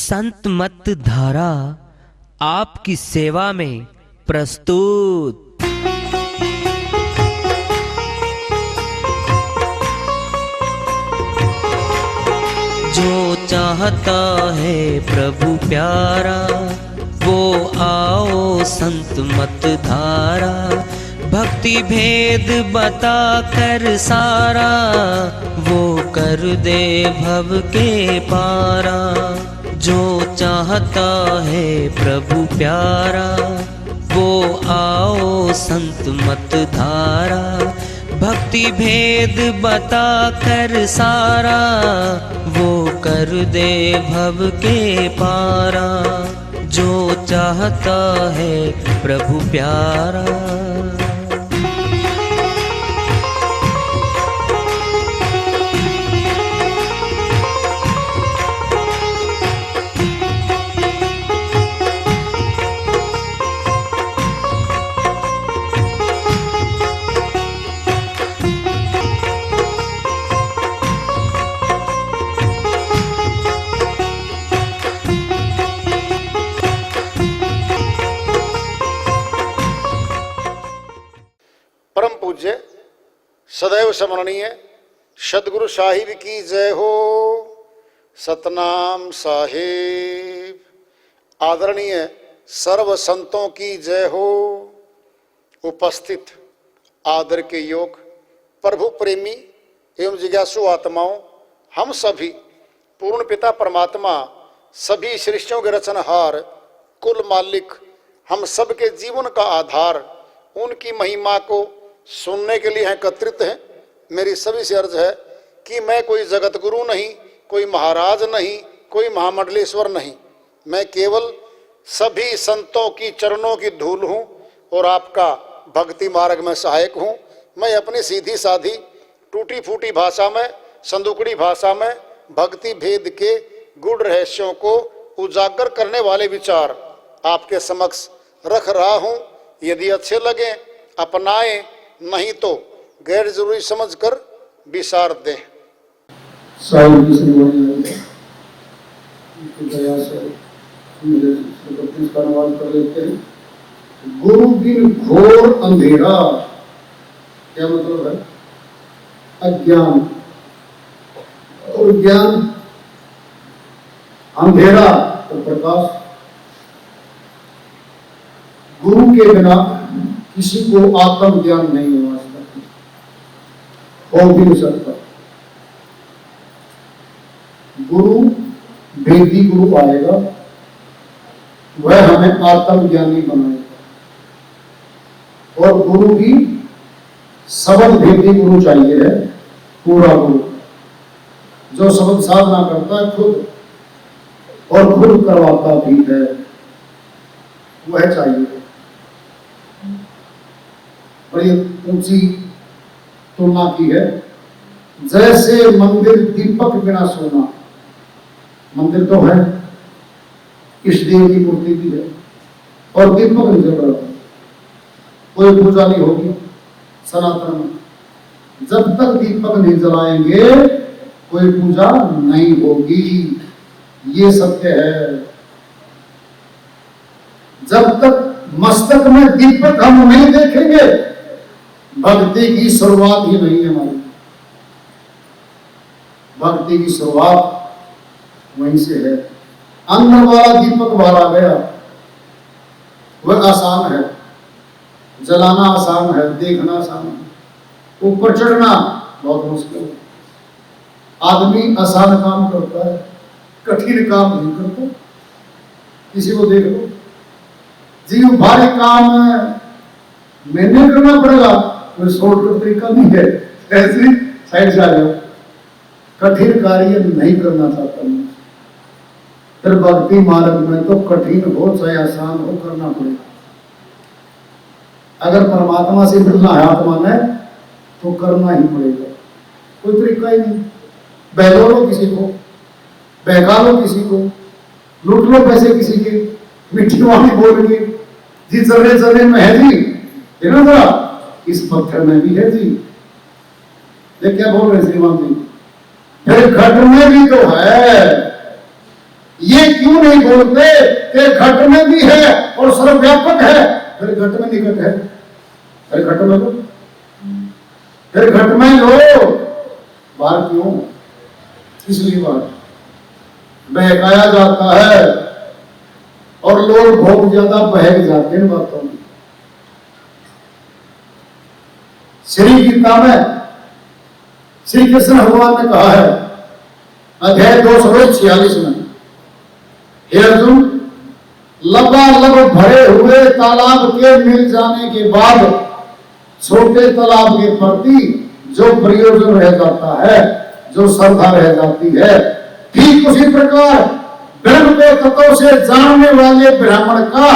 संत मत धारा आपकी सेवा में प्रस्तुत। जो चाहता है प्रभु प्यारा वो आओ संत मत धारा। भक्ति भेद बता कर सारा वो कर दे भव के पारा। जो चाहता है प्रभु प्यारा वो आओ संत मत धारा। भक्ति भेद बता कर सारा वो कर दे भव के पारा। जो चाहता है प्रभु प्यारा। परम पूज्य सदैव स्मरणीय सदगुरु साहिब की जय हो। सतनाम साहिब। आदरणीय सर्व संतों की जय हो। उपस्थित आदर के योग प्रभु प्रेमी एवं जिज्ञासु आत्माओं, हम सभी पूर्ण पिता परमात्मा सभी सृष्टियों के रचनहार कुल मालिक हम सब के जीवन का आधार उनकी महिमा को सुनने के लिए एकत्रित हैं। मेरी सभी से अर्ज है कि मैं कोई जगत गुरु नहीं, कोई महाराज नहीं, कोई महामंडलेश्वर नहीं। मैं केवल सभी संतों की चरणों की धूल हूँ और आपका भक्ति मार्ग में सहायक हूँ। मैं अपनी सीधी साधी टूटी फूटी भाषा में, संदुकड़ी भाषा में भक्ति भेद के गूढ़ रहस्यों को उजागर करने वाले विचार आपके समक्ष रख रहा हूँ। यदि अच्छे लगे अपनाएं, नहीं तो गैर जरूरी समझकर विसार दें। कर लेते हैं। गुरु बिन घोर अंधेरा, क्या मतलब है? अज्ञान और ज्ञान, अंधेरा और प्रकाश। गुरु के बिना किसी को आत्म ज्ञान नहीं हो सकता, हो भी नहीं सकता। गुरु भेदी गुरु आएगा, वह हमें आत्म ज्ञानी बनाएगा। और गुरु भी शब्द भेदी गुरु चाहिए है, पूरा गुरु जो शब्द साधना करता है खुद और खुद करवाता भी है, वह चाहिए। बड़ी ऊंची तुलना की है। जैसे मंदिर दीपक बिना सोना, मंदिर तो है, इस देव की मूर्ति भी है और दीपक नहीं जल रहा, कोई पूजा नहीं होगी सनातन में। जब तक दीपक नहीं जलाएंगे कोई पूजा नहीं होगी, ये सत्य है। जब तक मस्तक में दीपक हम नहीं देखेंगे भक्ति की शुरुआत ही नहीं है हमारी। भक्ति की शुरुआत वहीं से है। अंदर वाला दीपक बाहर आ गया, वह आसान है, जलाना आसान है, देखना आसान है, ऊपर चढ़ना बहुत मुश्किल है। आदमी आसान काम करता है, कठिन काम नहीं करता। किसी को देख लो, जीव भारी काम मैंने करना पड़ेगा, कोई शॉर्टकट तरीका नहीं है, ऐसे साइड से आ जाओ। कठिन कार्य नहीं करना चाहता मैं। फिर भक्ति मार्ग में तो कठिन हो चाहे आसान हो करना पड़ेगा। अगर परमात्मा से मिलना है आत्मा में तो करना ही पड़ेगा, कोई तरीका ही नहीं। बहलो लो किसी को, बहका लो किसी को, लूट लो पैसे किसी के, मिट्टी वाली बोल के जी चले चले में है जी, देखना जरा इस पत्थर में भी है जी। ये क्या बोल रहे श्रीमान जी? फिर घट में भी तो है। ये क्यों नहीं बोलते कि घट में भी है और सर्वव्यापक है? फिर घट में निकट है, फिर घट में लो, फिर घट में लो, बाहर क्यों? इसलिए बात बहकाया जाता है और लोग बहुत ज्यादा बहक जाते हैं बातों में। श्री गीता में श्री कृष्ण भगवान ने कहा है अध्याय 246 में, हे अर्जुन, लबालब भरे हुए तालाब के मिल जाने के बाद छोटे तालाब के प्रति जो प्रयोजन रह जाता है, जो श्रद्धा रह जाती है, ठीक उसी प्रकार ब्रह्म के तत्व से जानने वाले ब्राह्मण का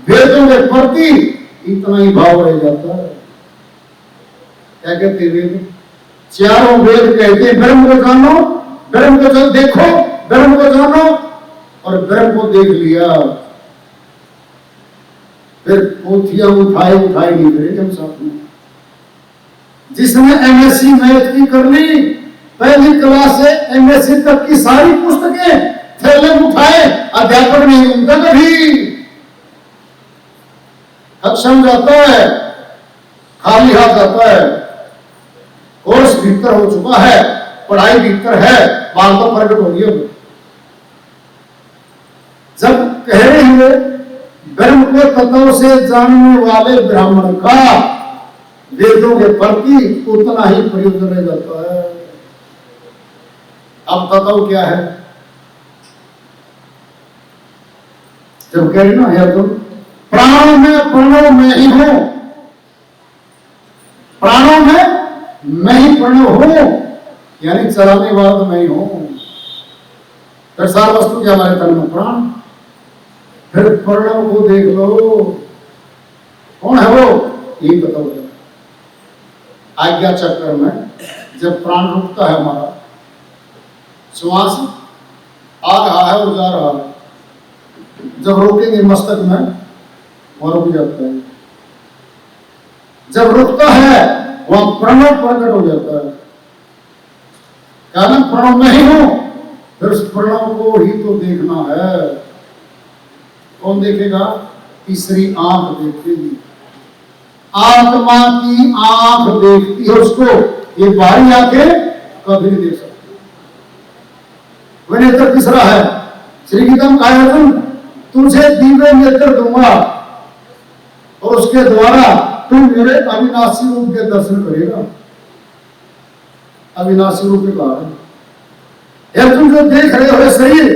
वेदों के प्रति इतना ही भाव रह जाता है। क्या कहते वेद? चारों वेद कहते ब्रह्म को जानो, ब्रह्म को जो देखो, ब्रह्म को जानो, और ब्रह्म को देख लिया फिर पोथियां उठाए नहीं करेंगे हम साथ में। जिसने एमएससी मैथ की कर ली, पहली क्लास से एमएससी तक की सारी पुस्तकें थैले में उठाए, अध्यापक नहीं घूमता कभी, अक्षम जाता है, खाली हाथ जाता है। कोर्स भीतर हो चुका है, पढ़ाई भीतर है, बाल तो प्रकट हो गई। जब कह रहे हैं ब्रह्म के तत्व से जानने वाले ब्राह्मण का वेदों के प्रति उतना ही प्रयोजन रह जाता है। अब तत्व क्या है? जब कह रहे ना है तुम प्राणों में प्रणव में ही हो, प्राणों में मैं ही प्रणव हूं, यानी चलाने वाला तो मैं ही हूं। फिर सार वस्तु क्या हमारे तन में प्राण, फिर प्रणव को देख लो, कौन है वो? यही पता हो जाए। आज्ञा चक्र में जब प्राण रुकता है, हमारा श्वास आ रहा है और जा रहा है, जब रोकेंगे मस्तक में वह रुक जाता है। जब रुकता है वह प्रणव प्रकट हो जाता है। कारण प्रणव में ही हूं, फिर उस प्रणव को ही तो देखना है। कौन देखेगा? तीसरी आंख देखेगी, आत्मा की आंख देखती है उसको, ये बाहरी आंखें कभी नहीं देख सकती। वह नेत्र तीसरा है। श्री गीता में कहा अर्जुन, तुझे दिव्य नेत्र दूंगा और उसके द्वारा तुम मेरे अविनाशी रूप के दर्शन करेगा। अविनाशी रूप में कहा है, तुम जो देख रहे हो शरीर,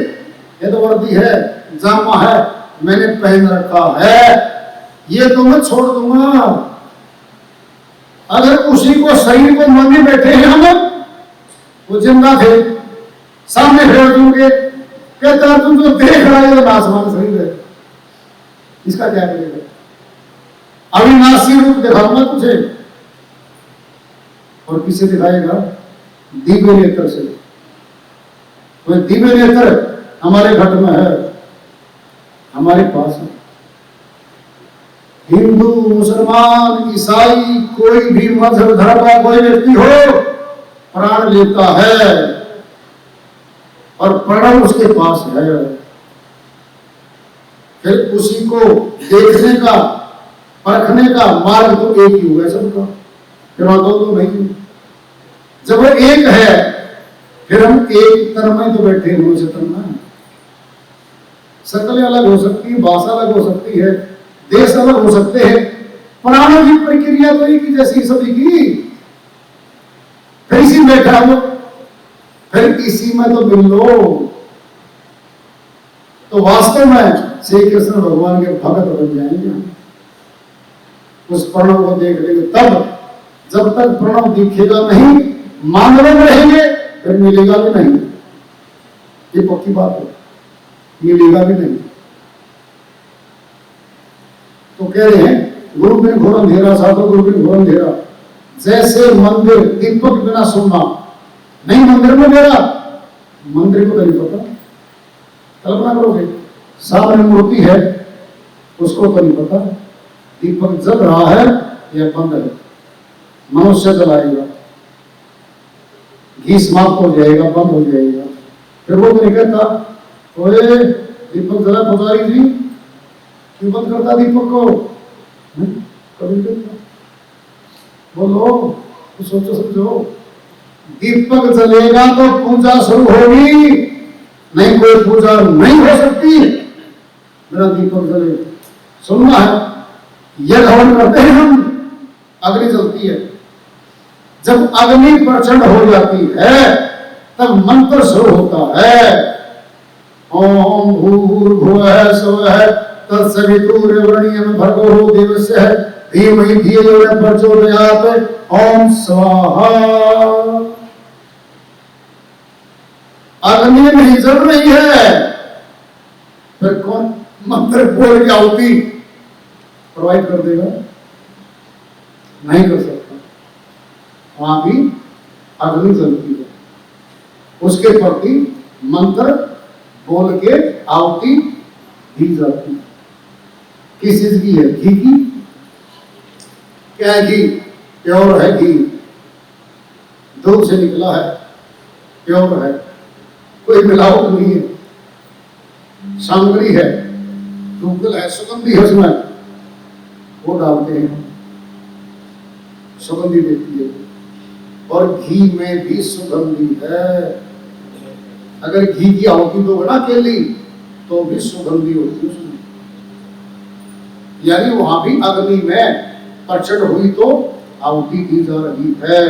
ये तो वर्दी है, जामा है, मैंने पहन रखा है, ये तो मैं छोड़ दूंगा। अगर उसी को शरीर को मांगे बैठे हैं हम, वो जिंदा थे, सामने फेर दूंगे, कहता तुम जो देख रहा है तो आसमान शरीर है, इसका क्या करेगा? अविनाशी रूप दिखाऊंगा तुझे, और किसे दिखाएगा? दिव्य नेत्र से। वह दिव्य नेत्र हमारे घट में है, हमारे पास है। हिंदू, मुसलमान, ईसाई, कोई भी मजहब धर्म का कोई व्यक्ति हो, प्राण लेता है और प्रणव उसके पास है। फिर उसी को देखने का, परखने का मार्ग तो एक ही हुआ सबका, फिर दो नहीं। जब वो एक है, फिर हम एक तरह में तो बैठे हुए से तरह में। शकल अलग हो सकती है, भाषा अलग हो सकती है, देश अलग हो सकते हैं, प्राणों की प्रक्रिया तो एक ही जैसी सभी की। फिर इसी में बैठा हो, फिर इसी में तो मिल लो। तो वास्तव में श्री कृष्ण भगवान के भक्त बन जाएंगे। उस प्रणव को देख लेंगे, तब जब तक प्रणव दिखेगा नहीं, मानव में रहेंगे, फिर मिलेगा भी नहीं। ये पक्की बात है, मिलेगा भी नहीं। तो कह रहे हैं गुरु बिन घोर अंधेरा, साधु गुरु बिन घोर अंधेरा। जैसे मंदिर दीपक बिना सोना नहीं, मंदिर में मेरा मंदिर को नहीं पता। कल्पना करोगे, सामने मूर्ति है, उसको तो नहीं पता दीपक जल रहा है या बंद है। मनुष्य जलाएगा, घी समाप्त हो जाएगा, बंद हो जाएगा, फिर वो नहीं कहता ओए दीपक जला पुजारी जी, क्यों बंद करता दीपक को? कभी देखो, बोलो, कुछ सोचो समझो। दीपक जलेगा तो पूजा शुरू होगी, नहीं कोई पूजा नहीं हो सकती बिना दीपक जले। सुनना है, यज्ञ हवन करते हैं हम, अग्नि जलती है, जब अग्नि प्रचंड हो जाती है तब मंत्र शुरू होता है, ओम भूर्भुवः स्वः तत्सवितुर्वरेण्यं भर्गो देवस्य धीमहि धियो यो न प्रचोदयात्, ओम स्वाहा। अग्नि नहीं जल रही है, फिर कौन मंत्र बोल के आहुति प्रोवाइड कर देगा? नहीं कर सकता। वहां भी अग्नि जलती है, उसके प्रति मंत्र बोल के आहुति दी जाती है। किस चीज की है? घी की। क्या है घी? प्योर है घी, दूध से निकला है, प्योर है, कोई मिलावट नहीं है, सामग्री है, धूपल है, सुगंधी है उसमें, वो डालते हैं, सुगंधी देती है। और घी में भी सुगंधी है, अगर घी की आहुति दो ना केली तो भी सुगंधी होती है उसमें, यानी वहां भी अग्नि में प्रचंड हुई तो आहुति दी जा रही है।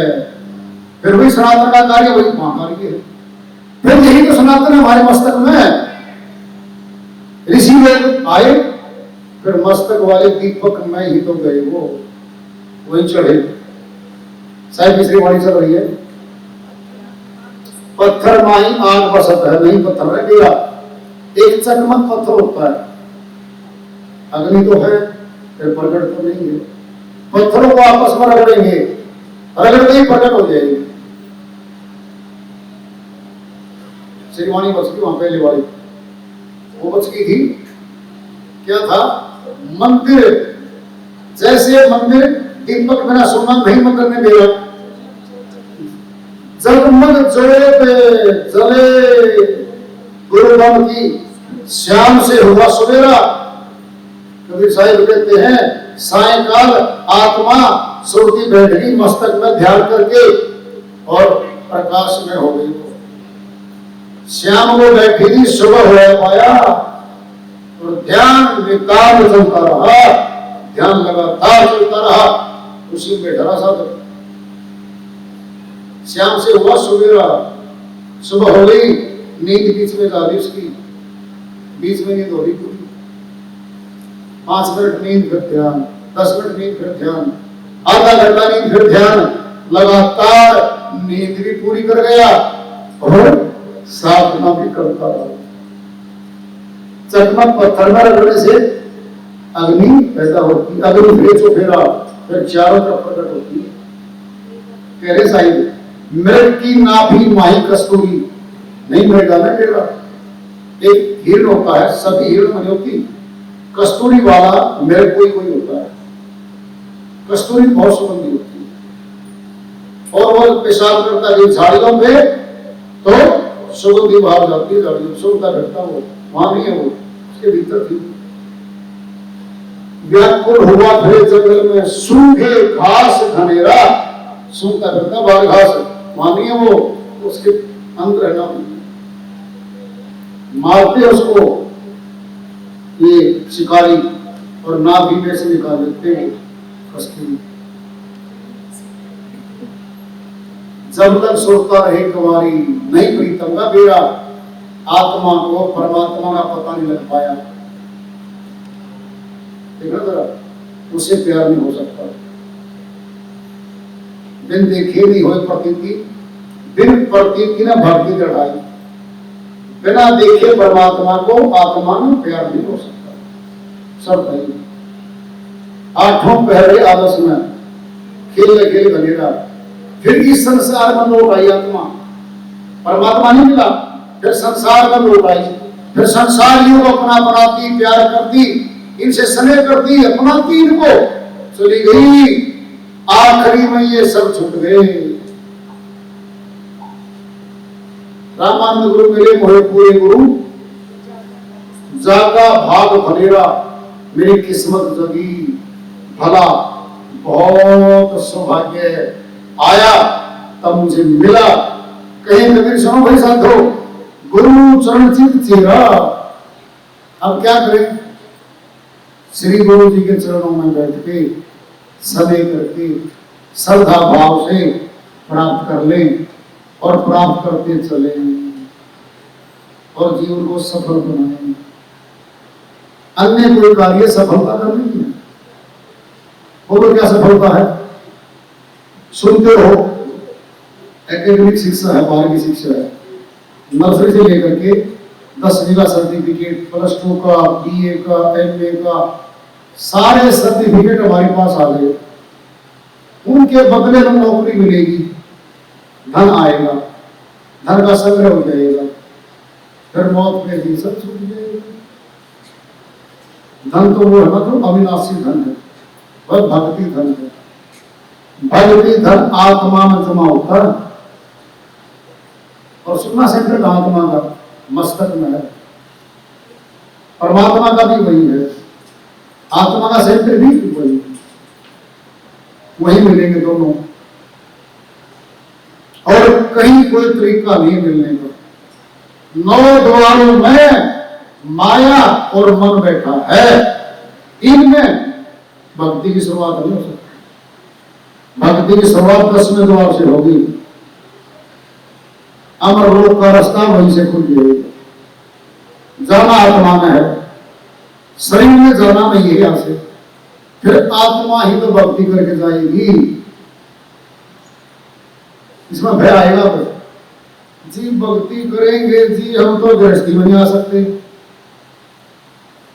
फिर वही सनातन का कार्य, वही महाकार्य है। फिर यही तो सनातन हमारे मस्तक में, ऋषि लोग आए, फिर मस्तक वाले दीपक में ही तो गए, वो वही चढ़े। साहिब तीसरी वाणी चल रही है, पत्थर माही आग बसत है, नहीं पत्थर रह गया, एक चकमक पत्थर होता है, अग्नि तो है फिर प्रकट तो नहीं है, पत्थरों को आपस में रगड़ेंगे, रगड़ते ही प्रकट हो जाएगी। श्रीवाणी बच गई वहां पहले वाली, वो बच गई थी। क्या था? मंदिर, जैसे मंदिर दीपक बिना सोना नहीं मंदिर में मेरा, जगमग ज्योत जले गुरुबाम की श्याम से हुआ सवेरा। कबीर साहिब कहते हैं सायंकाल आत्मा सुरती बैठ गई मस्तक में ध्यान करके और प्रकाश में हो गई। श्याम को बैठी थी, सुबह हो पाया और ध्यान निकाल चलता रहा, ध्यान लगातार चलता रहा, उसी में डरा साधक। श्याम से हुआ सवेरा, सुबह हो गई, नींद बीच में जा रही उसकी, बीच में नींद हो रही पूरी, 5 मिनट नींद फिर ध्यान, 10 मिनट नींद फिर ध्यान, आधा घंटा नींद फिर ध्यान, लगातार नींद भी पूरी कर गया और साधना भी करता रहा। चकमक पत्थर में रगड़ने से अग्नि पैदा होती, अग्नि भेजो फेरा, फिर चारों तरफ प्रकट होती है। कह रहे साहिब मृग की नाभि माही कस्तूरी, नहीं मृगा ना डेरा, एक हिरण होता है, सभी हिरण में होती, कस्तूरी वाला मृग कोई कोई होता है, कस्तूरी बहुत सुगंधी होती है और वो पेशाब करता है झाड़ियों पे तो सुगंधी बाहर जाती है, झाड़ियों सुगंधा घटता, वो वहां नहीं है, वो उसके भीतर थी। व्याकुल हुआ फिर जंगल में सूखे घास घनेरा, सूखा करता बाल घास, वहां नहीं है, वो उसके अंदर रहना, मारते उसको ये शिकारी और नाभि में से निकाल देते हैं कस्तूरी। जब तक सोता रहे कुंवारी, नहीं प्रीतम का बेड़ा, आत्मा को परमात्मा का पता नहीं लग पाया। देखना जरा, उससे प्यार नहीं हो सकता। बिन देखे नहीं हो प्रतीति, बिन प्रतीति ने भक्ति चढ़ाई, बिना देखे परमात्मा को आत्मा में प्यार नहीं हो सकता। सब नहीं, आठों पहरे आलस में खेल खेल बनेगा, फिर इस संसार में लौट आई आत्मा, परमात्मा नहीं मिला, फिर संसार में लौट आई, फिर संसारियों को अपना बनाती, प्यार करती, इनसे स्नेह करती, अपनाती, इनको चली गई, आखिरी में ये सब छूट गए। रामानंद गुरु मिले मोहे पूरे गुरु, जागा भाग भलेरा, मेरी किस्मत जगी, भला बहुत सौभाग्य है, आया तब मुझे मिला। कहीं कबीर सुनो भाई साधो, गुरु चरण चित चेरा। अब क्या करें? श्री गुरु जी के चरणों में बैठ के समय करके श्रद्धा भाव से प्राप्त कर लें और प्राप्त करते चले और जीवन को सफल बनाएं। अन्य कोई कार्य सफलता का नहीं है। बोलो क्या सफलता है? सुनते हो, एकेडमिक शिक्षा है, 12वीं शिक्षा है, नर्सरी से लेकर के 10वीं का सर्टिफिकेट, +2 का, BA का, MA का, सारे सर्टिफिकेट हमारे पास आ गए। उनके बदले में नौकरी मिलेगी, धन आएगा, धन का संग्रह हो जाएगा, फिर मौत में भी सब छूट जाएगा। धन तो वो है ना जो अविनाशी धन है, वह भक्ति धन है। भक्ति धन आत्मा में जमा होता है। और सुनना सेंटर का आत्मा का मस्तक में है, परमात्मा का भी वही है, आत्मा का सेंटर भी वही है, वही मिलेंगे दोनों। और कहीं कोई तरीका नहीं मिलने का। 9 द्वारों में माया और मन बैठा है, इनमें भक्ति की शुरुआत नहीं हो सकती। भक्ति की शुरुआत 10वें द्वार से होगी। अमर लोक का रास्ता वहीं से खुल जाएगा। जाना आत्मा में है, शरीर में जाना नहीं है यहां से, फिर आत्मा ही तो भक्ति करके जाएगी। इसमें भय आएगा तो जी भक्ति करेंगे जी, हम तो गृहस्थी में नहीं आ सकते।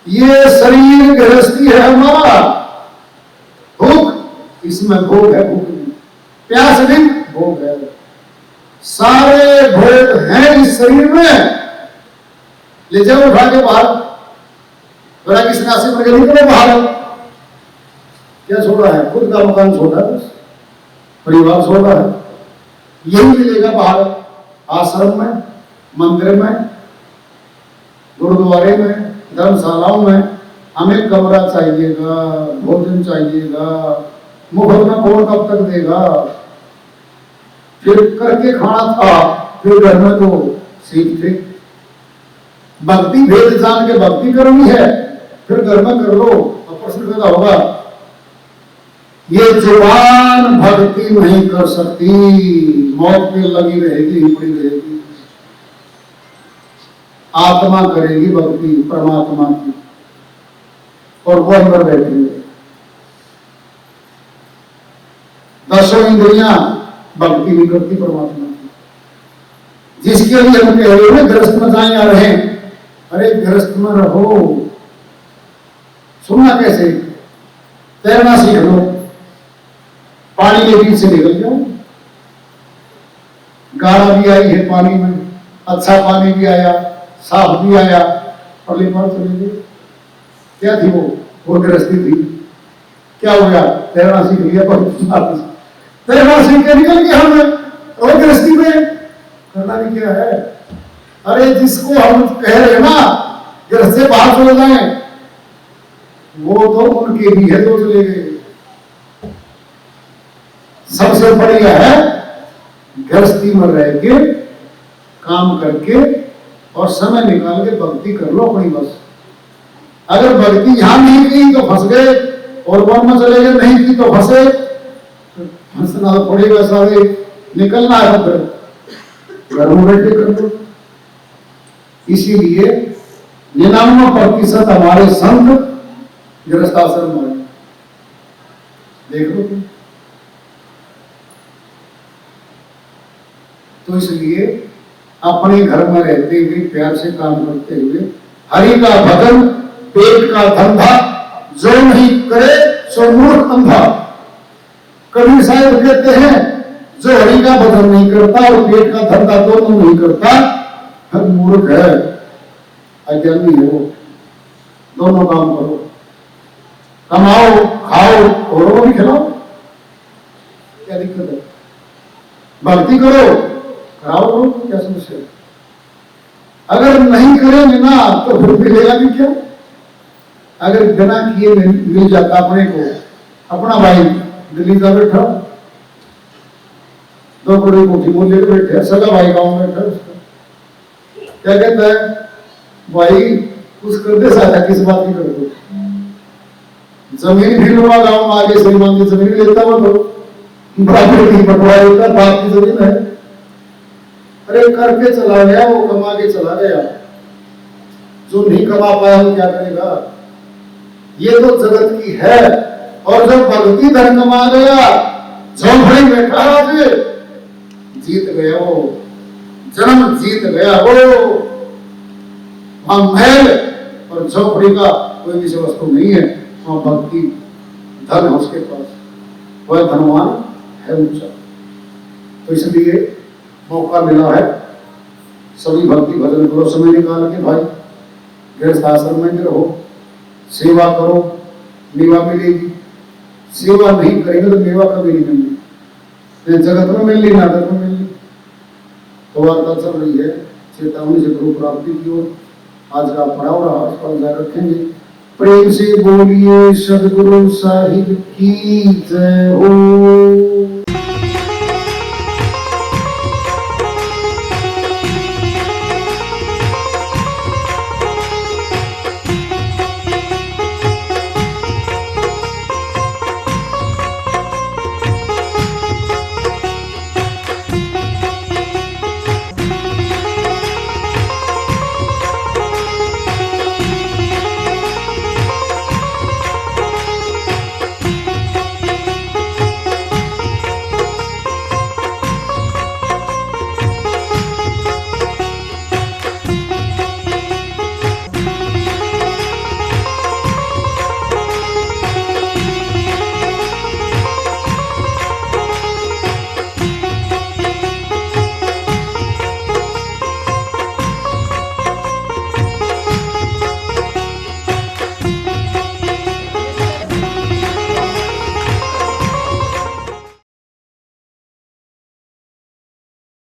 ये शरीर गृहस्थी है हमारा। भूख, इसमें भोग है, भूख नहीं, प्यास नहीं, भोग है। सारे भोग हैं इस शरीर में। ले जाओ उठा के बाहर, बड़ा किसी नासिक में निकलो बाहर। क्या छोड़ा है? खुद का मकान छोड़ा है, परिवार छोड़ा है, यही मिलेगा बाहर। आश्रम में, मंदिर में, गुरुद्वारे में, धर्मशालाओं में हमें कमरा चाहिएगा, भोजन चाहिएगा, मुफ्त में कौन कब तक देगा? फिर करके खाना था, फिर घर में तो सीखते। भक्ति भेद जान के भक्ति करनी है, फिर घर में कर लो, अब प्रश्न पैदा होगा। ये जुबान भक्ति नहीं कर सकती, मौत पे लगी रहेगी, पड़ी रहेगी। आत्मा करेगी भक्ति परमात्मा की, और वो अंदर बैठेंगे। 10 इंद्रियां भक्ति नहीं करती परमात्मा की। जिसके लिए हम कह रहे हैं गृहस्थ में जाए आ रहे हैं, अरे गृहस्थ में रहो। सुनना कैसे? तैरना सीख लो, पानी के बीच से निकल जाओ। गाढ़ा भी आई है पानी में, अच्छा पानी भी आया, साफ भी आया, और पार चले गए। क्या थी वो गृहस्थी थी। क्या हो गया? तैरना सीख लिया, तैरना सीख के निकल गया हमें, और गृहस्थी में करना भी क्या है? अरे जिसको हम कह रहे हैं ना घर से बाहर चले जाए, वो तो उनके भी है, तो चले गए। सबसे बढ़िया है गृहस्थी में रह के काम करके और समय निकाल के भक्ति कर लो अपनी। बस अगर भक्ति यहां नहीं की तो फंस गए, और वन में चले गए, नहीं की तो फंसे। फंसना तो पड़ेगा, सारे निकलना है, फिर घर में बैठे कर दो। इसीलिए 99% हमारे संत गृहस्थाश्रम में देख लो तुम। तो इसलिए अपने घर में रहते हुए प्यार से काम करते हुए हरि का भजन पेट का धंधा जो नहीं करे सो मूर्ख अंधा। कबीर साहब कहते हैं जो हरि का भजन नहीं करता और पेट का धंधा दोनों नहीं करता हर मूर्ख है, अज्ञानी है वो। दोनों काम करो, कमाओ, खाओ, औरों को भी खिलाओ, क्या दिक्कत है? भक्ति करो, कराओ, क्या समस्या है? अगर नहीं करेंगे ना तो फिर मिलेगा भी क्या? अगर बिना किए मिल जाता अपने को, अपना भाई दिल्ली का बैठा 2 करोड़ कोठी बोल लेकर बैठे, सगा भाई गाँव में बैठा, उसका क्या कहता है, भाई कुछ कर दे, साधा किस बात की कर दो, जमीन भी लूंगा गाँव में, आगे श्रीमान की जमीन लेता हुआ तो बराबर की बंटवारा होता, बाप की जमीन है। अरे करके चला गया, वो कमा के चला गया, जो नहीं कमा पाया वो क्या करेगा? ये तो जगत की है। और जो भक्ति धन कमा गया, झोंपड़ी में बैठा जीत गया, वो जन्म जीत गया, वो वहां महल और झोंपड़ी का कोई विषय वस्तु नहीं है, वहां भक्ति धन है उसके पास, वह धनवान है ऊंचा। तो इसलिए मौका मिला है, सभी भक्ति भजन करो, समय निकाल के भाई, गृहस्थ आश्रम में रहो, सेवा करो, मेवा मिलेगी। सेवा नहीं करेंगे तो मेवा कभी नहीं मिलेगी, जगत में मिल ली, नाटक में मिल ली। तो वार्ता चल रही है चेतावनी से गुरु प्राप्ति की ओर। आज का पड़ाव रहा, उस पर जाकर रखेंगे। प्रेम से बोलिए सदगुरु साहिब की जय हो।